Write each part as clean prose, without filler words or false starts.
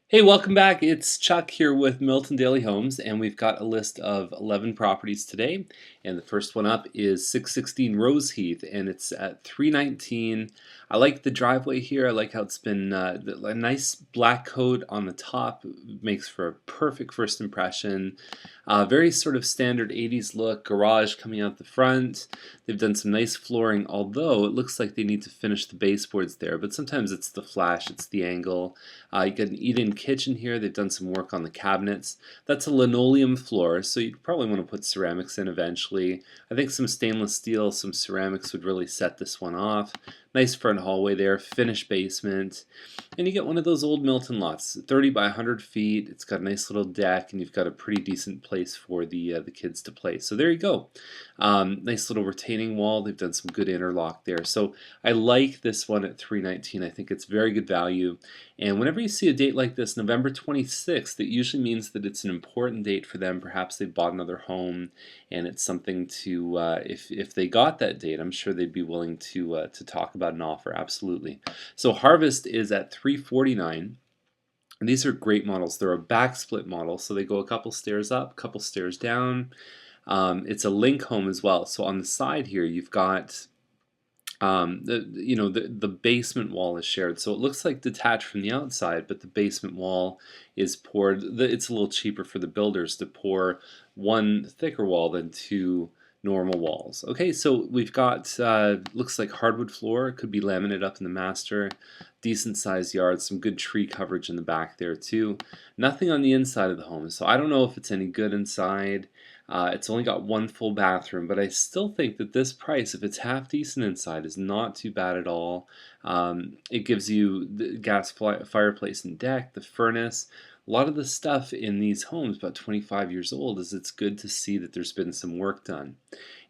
Hey, welcome back. It's Chuck here with Milton Daily Homes, and we've got a list of 11 properties today. And the first one up is 616 Rose Heath, and it's at 319. I like the driveway here. I like how it's been a nice black coat on the top, makes for a perfect first impression. Very sort of standard 80s look, garage coming out the front. They've done some nice flooring, although it looks like they need to finish the baseboards there, but sometimes it's the flash, it's the angle. You got an eat-in kitchen here. They've done some work on the cabinets. That's a linoleum floor, so you probably want to put ceramics in eventually. I think some stainless steel, some ceramics would really set this one off. Nice front hallway there, finished basement. And you get one of those old Milton lots, 30 by 100 feet. It's got a nice little deck, and you've got a pretty decent place for the kids to play. So there you go. Nice little retaining wall. They've done some good interlock there. So I like this one at 319. I think it's very good value. And whenever you see a date like this, November 26th, it usually means that it's an important date for them. Perhaps they bought another home, and it's something to, if they got that date, I'm sure they'd be willing to talk about an offer. Absolutely. So Harvest is at 349. And these are great models. They're a back split model, so they go a couple stairs up, a couple stairs down. It's a link home as well. So on the side here, you've got the basement wall is shared, so it looks like detached from the outside, but the basement wall is poured. It's a little cheaper for the builders to pour one thicker wall than two normal walls. Okay, so we've got looks like hardwood floor. It could be laminate up in the master. Decent sized yard, some good tree coverage in the back there too. Nothing on the inside of the home, so I don't know if it's any good inside. It's only got one full bathroom, but I still think that this price, if it's half decent inside, is not too bad at all. It gives you the gas fireplace and deck, the furnace. A lot of the stuff in these homes, about 25 years old, is it's good to see that there's been some work done.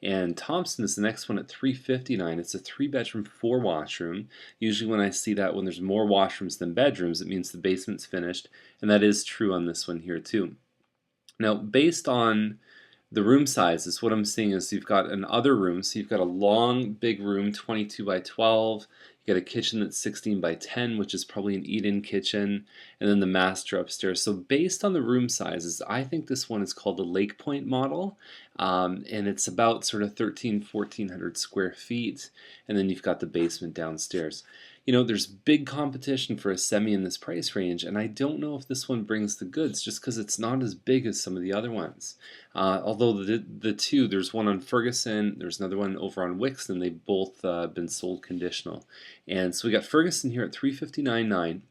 And Thompson is the next one at 359. It's a 3-bedroom, 4-washroom. Usually when I see that, when there's more washrooms than bedrooms, it means the basement's finished, and that is true on this one here too. Now, based on the room sizes, what I'm seeing is you've got an other room, so you've got a long, big room, 22 by 12. You got a kitchen that's 16 by 10, which is probably an eat-in kitchen, and then the master upstairs. So based on the room sizes, I think this one is called the Lake Point model, and it's about sort of 1,400 square feet, and then you've got the basement downstairs. You know, there's big competition for a semi in this price range, and I don't know if this one brings the goods just because it's not as big as some of the other ones. Although the two, there's one on Ferguson, there's another one over on Wixon, they've both been sold conditional. And so we got Ferguson here at 359.9,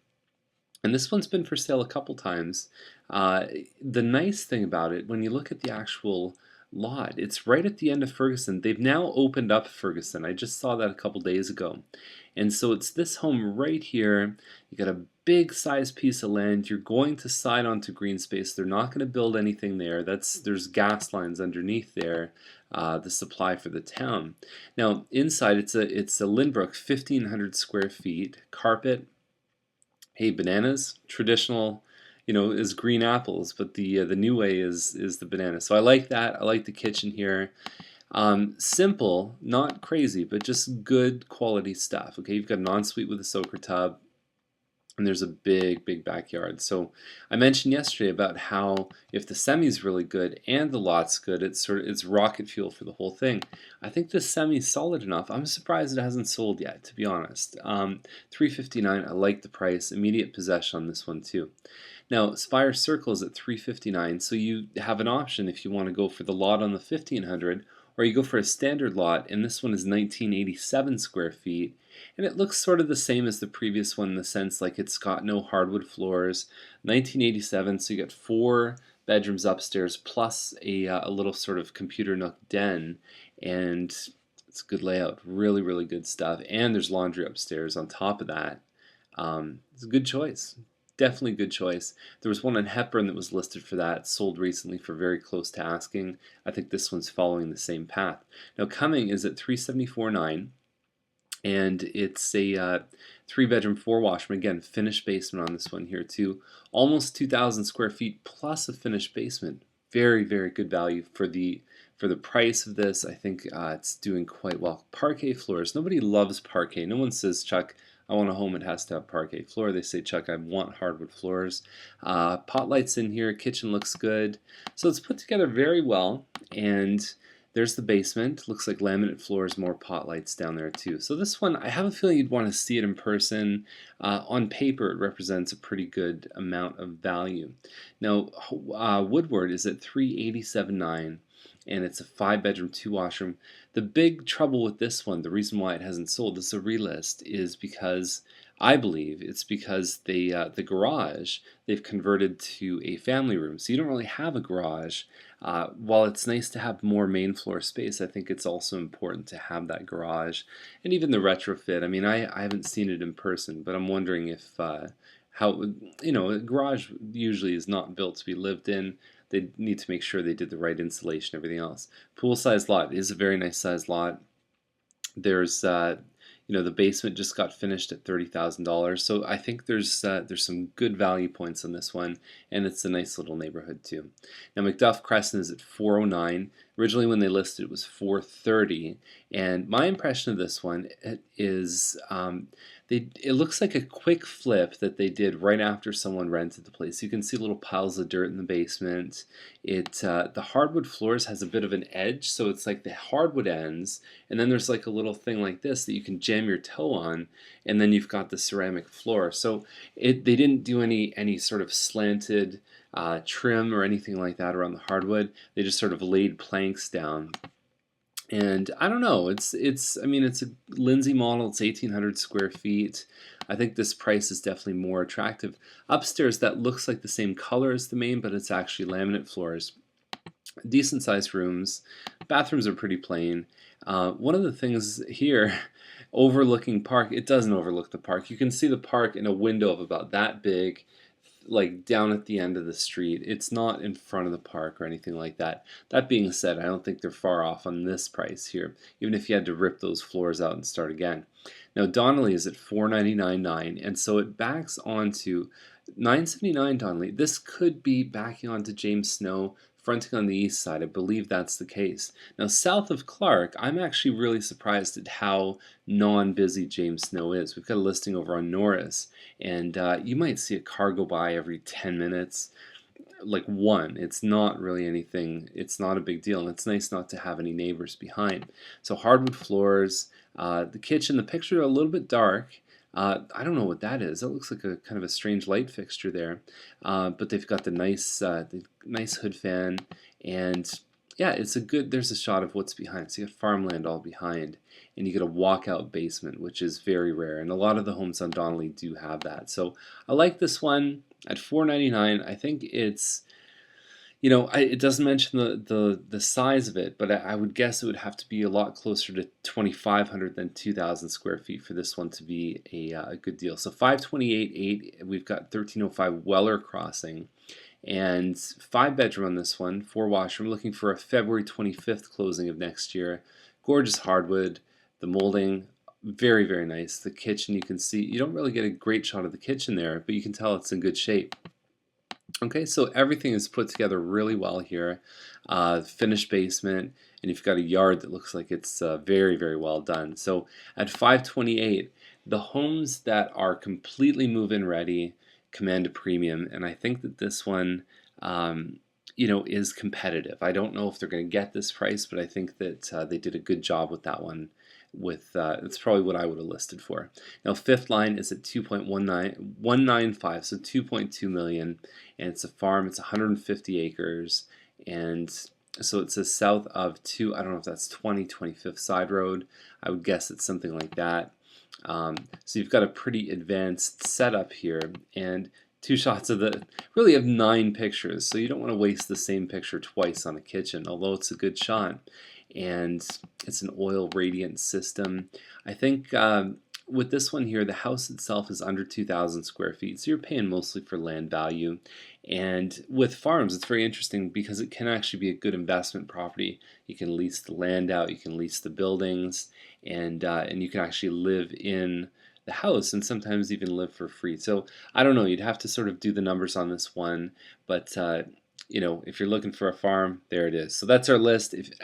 and this one's been for sale a couple times. The nice thing about it, when you look at the actual lot, it's right at the end of Ferguson. They've now opened up Ferguson. I just saw that a couple days ago. And so it's this home right here. You got a big size piece of land. You're going to side onto green space. They're not going to build anything there. There's gas lines underneath there, the supply for the town. Now inside it's a Lindbrook, 1,500 square feet, carpet. Hey, bananas, traditional, is green apples, but the new way is the banana. So I like that. I like the kitchen here. Simple, not crazy, but just good quality stuff. Okay, you've got an ensuite with a soaker tub, and there's a big backyard. So I mentioned yesterday about how if the semi's really good and the lot's good, it's rocket fuel for the whole thing. I think this semi's solid enough. I'm surprised it hasn't sold yet, to be honest. 359. I like the price. Immediate possession on this one too. Now Spire Circle is at 359, so you have an option if you want to go for the lot on the 1,500, or you go for a standard lot, and this one is 1,987 square feet. And it looks sort of the same as the previous one in the sense like it's got no hardwood floors. 1987, so you got 4 bedrooms upstairs plus a little sort of computer nook den, and it's a good layout, really good stuff. And there's laundry upstairs on top of that. It's a good choice. Definitely a good choice. There was one on Hepburn that was listed for that, sold recently for very close to asking. I think this one's following the same path. Now Cumming is at 374.9. And it's a 3-bedroom, 4-washroom. Again, finished basement on this one here too. Almost 2,000 square feet plus a finished basement. Very good value for the price of this. I think it's doing quite well. Parquet floors. Nobody loves parquet. No one says, Chuck, I want a home, it has to have parquet floor. They say, Chuck, I want hardwood floors. Pot lights in here, kitchen looks good. So it's put together very well, and there's the basement. Looks like laminate floors, more pot lights down there too. So this one, I have a feeling you'd want to see it in person. On paper, it represents a pretty good amount of value. Now, Woodward is at $387,900, and it's a 5-bedroom, 2-washroom. The big trouble with this one, the reason why it hasn't sold, this is a relist, is because I believe it's because the garage they've converted to a family room, so you don't really have a garage. While it's nice to have more main floor space, I think it's also important to have that garage, and even the retrofit. I mean, I haven't seen it in person, but I'm wondering if how, a garage usually is not built to be lived in. They need to make sure they did the right insulation, everything else. Pool size lot is a very nice size lot. There's the basement just got finished at $30,000, so I think there's some good value points on this one, and it's a nice little neighborhood too. Now Macduff Crescent is at $409. Originally, when they listed, it was $430, and my impression of this one is it looks like a quick flip that they did right after someone rented the place. You can see little piles of dirt in the basement. The hardwood floors has a bit of an edge, so it's like the hardwood ends, and then there's like a little thing like this that you can jam your toe on, and then you've got the ceramic floor. So they didn't do any sort of slanted trim or anything like that around the hardwood. They just sort of laid planks down. And I don't know, I mean, it's a Lindsay model, it's 1,800 square feet. I think this price is definitely more attractive. Upstairs, that looks like the same color as the main, but it's actually laminate floors. Decent sized rooms. Bathrooms are pretty plain. One of the things here, overlooking park, it doesn't overlook the park. You can see the park in a window of about that big, like down at the end of the street. It's not in front of the park or anything like that. That being said, I don't think they're far off on this price here, even if you had to rip those floors out and start again. Now Donnelly is at $499,900, and so it backs onto $979 Donnelly. This could be backing onto James Snow, fronting on the east side. I believe that's the case. Now south of Clark, I'm actually really surprised at how non-busy James Snow is. We've got a listing over on Norris, and you might see a car go by every 10 minutes, like one. It's not really anything, it's not a big deal, and it's nice not to have any neighbors behind. So hardwood floors, the kitchen, the picture a little bit dark. I don't know what that is. It looks like a kind of a strange light fixture there, but they've got the nice hood fan, and yeah, it's a good. There's a shot of what's behind. So you got farmland all behind, and you get a walkout basement, which is very rare, and a lot of the homes on Donnelly do have that. So I like this one at $499. I think it's, it doesn't mention the size of it, but I would guess it would have to be a lot closer to 2,500 than 2,000 square feet for this one to be a good deal. So 528.8. We've got 1305 Weller Crossing, and 5-bedroom on this one, 4-washroom. Looking for a February 25th closing of next year. Gorgeous hardwood, the molding, very, very nice. The kitchen, you can see, you don't really get a great shot of the kitchen there, but you can tell it's in good shape. Okay, so everything is put together really well here. Finished basement, and you've got a yard that looks like it's very, very well done. So at 528, the homes that are completely move-in ready command a premium, and I think that this one, is competitive. I don't know if they're going to get this price, but I think that they did a good job with that one. It's probably what I would have listed for. Now fifth line is at 2.195, so 2.2 million, and it's a farm. It's 150 acres, and so it says south of I don't know if that's 25th Side Road. I would guess it's something like that. So you've got a pretty advanced setup here, and two shots of really have 9 pictures, so you don't want to waste the same picture twice on a kitchen, although it's a good shot. And it's an oil radiant system. I think with this one here, the house itself is under 2,000 square feet, so you're paying mostly for land value. And with farms, it's very interesting because it can actually be a good investment property. You can lease the land out, you can lease the buildings, and you can actually live in the house and sometimes even live for free. So I don't know, you'd have to sort of do the numbers on this one, but if you're looking for a farm, there it is. So that's our list. If you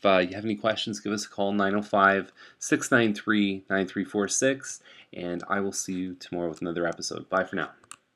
have any questions, give us a call, 905-693-9346. and I will see you tomorrow with another episode. Bye for now.